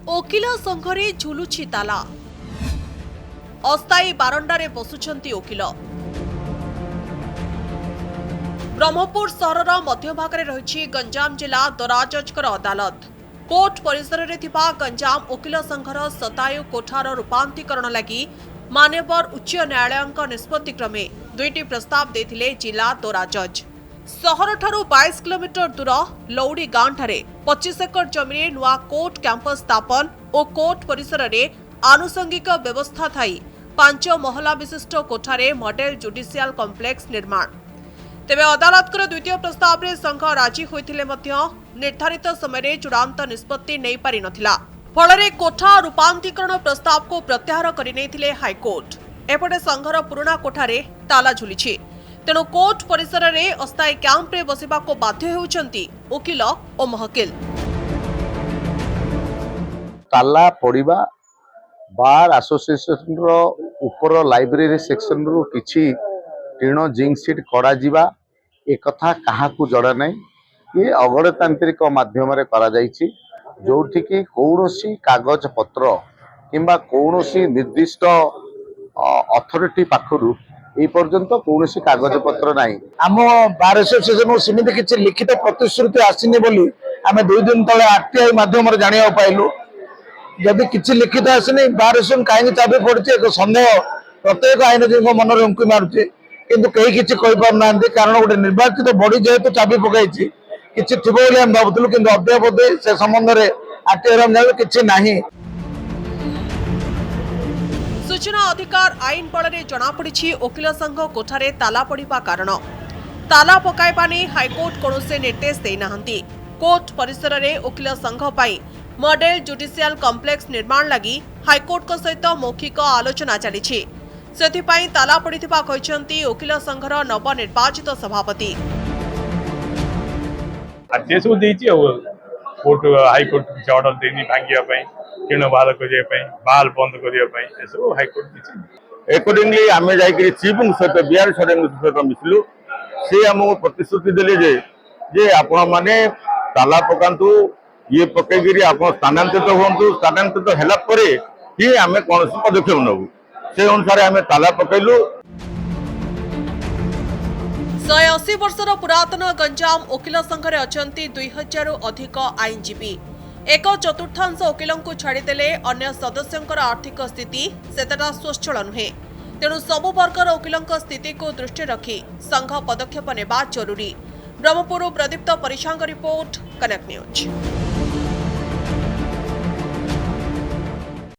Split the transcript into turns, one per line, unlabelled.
ओकिल संघरे झुलुछि ताला अस्थायी बारंडारे बसुछंती ओकिल। ब्रह्मपुर सहरर मध्यभागरे रहिछि गंजाम जिला दराजजकर अदालत। कोर्ट परिसर रे थिबा गंजाम ओकिल संघर सतायु कोठार रूपांतरीकरण लगी मान्यवर उच्च न्यायालयक निष्पत्ति क्रमे दुईटी प्रस्ताव देथिले जिला दराजज। सहर ठारू 22 किलोमीटर दूर लौड़ी गांव ठारे 25 एकर जमीन नुआ कोर्ट कैंपस स्थापन और कोर्ट परिसर रे आनुषंगिक व्यवस्था थाई 5 महला विशिष्ट कोठारे मॉडल जुडिशियल कॉम्प्लेक्स निर्माण। तेबे अदालतकर द्वितीय प्रस्ताव रे संघ राजी होइथिले मध्य निर्धारित समय रे चूड़ांत निष्पत्ति नै पारि नथिला। फलरे कोठा रूपांतरीकरण प्रस्ताव को प्रत्याहार करि नैथिले हाईकोर्ट। एपटे संघर पुराना कोठारे ताला झुलिछि, तेणु कोर्ट परिसर रे अस्थायी कैंप रे बसिबा को बाध्य हेउछंती वकील और महकिल।
ताला पड़िबा बार एसोसिएशन रो ऊपर लाइब्रेरी सेक्शन रो किछि टीण जिंक सीट करा जिबा ए कथा काहाकू जड़ा नै। ये अगणतांत्रिक माध्यम रे करा जायछि, जोठी कि कौनसी कागज पत्र किंबा कौनसी निर्दिष्ट अथॉरिटी पाखरु ए पर्यंत कौनसी कागज पत्र नाही।
आम बार एसोसिएशन सेमिति किछि लिखित प्रतिश्रुति आसिनी बोली आमे 2 दिन तले आरटीआई माध्यम रे जानिया पाइलु। जदि किछि लिखित आसिनी बार एसोसिएशन काहे चाबी पड़छि एक संदेह प्रत्येक आईनजीवी मन रे उंकी मारुछि, किंतु कहीं किछि कहि पार नांती। कारण गोटे निर्वाचित बॉडी जेहेतु चाबी पकाइछि किछि थिबो बोली हम भाबुतलु, किंतु अद्यावधि से संबंध रे आरटीआई रे हम किछि नाही।
सूचना अधिकार आईन बल जनापड़ी वकिल संघ कोठारे ताला पड़ा कारण ताला पकाइबा नहीं हाईकोर्ट कौनसी निर्देश देना। कोर्ट परिसर रे वकिल संघ पाई मॉडल जुडिशियल कॉम्प्लेक्स निर्माण लगी हाईकोर्ट को सहित मौखिक आलोचना चली। सेथिपाई ताला पड़िथिबा कहिसंती वकिल संघर नवनिर्वाचित सभापति।
कोर्ट हाईकोर्ट किसी ऑर्डर देनी भांगिया टीण बाल करने बाल बंद करने हाईकोर्ट
एकॉर्डिंगली आमे जाई चीफ सहित बिहार सहित मिसिलु। से हमको प्रतिश्रुति देले जे आपण माने ताला पकांतु ये पकईकरी आप स्थानांतरित हूँ। स्थानांतरित होला परे ही आमे कौन पदक्षेप नबू से अनुसार आमे ताला पकईलु।
180 वर्षर पुरातन गंजाम वकिल संघरे अछंती 2000 अधिक आईनजीवी। 1/4 वकिल को छाड़देले अन्य सदस्यंकर आर्थिक स्थिति सेतटा स्वच्छल नुहे। तेणु सबु वर्गर वकिल स्थिति को दृष्टि रखी संघ पदक्षेप नेबा जरूरी। ब्रह्मपुर प्रदीप्त परिछांग रिपोर्ट, कनेक्ट न्यूज।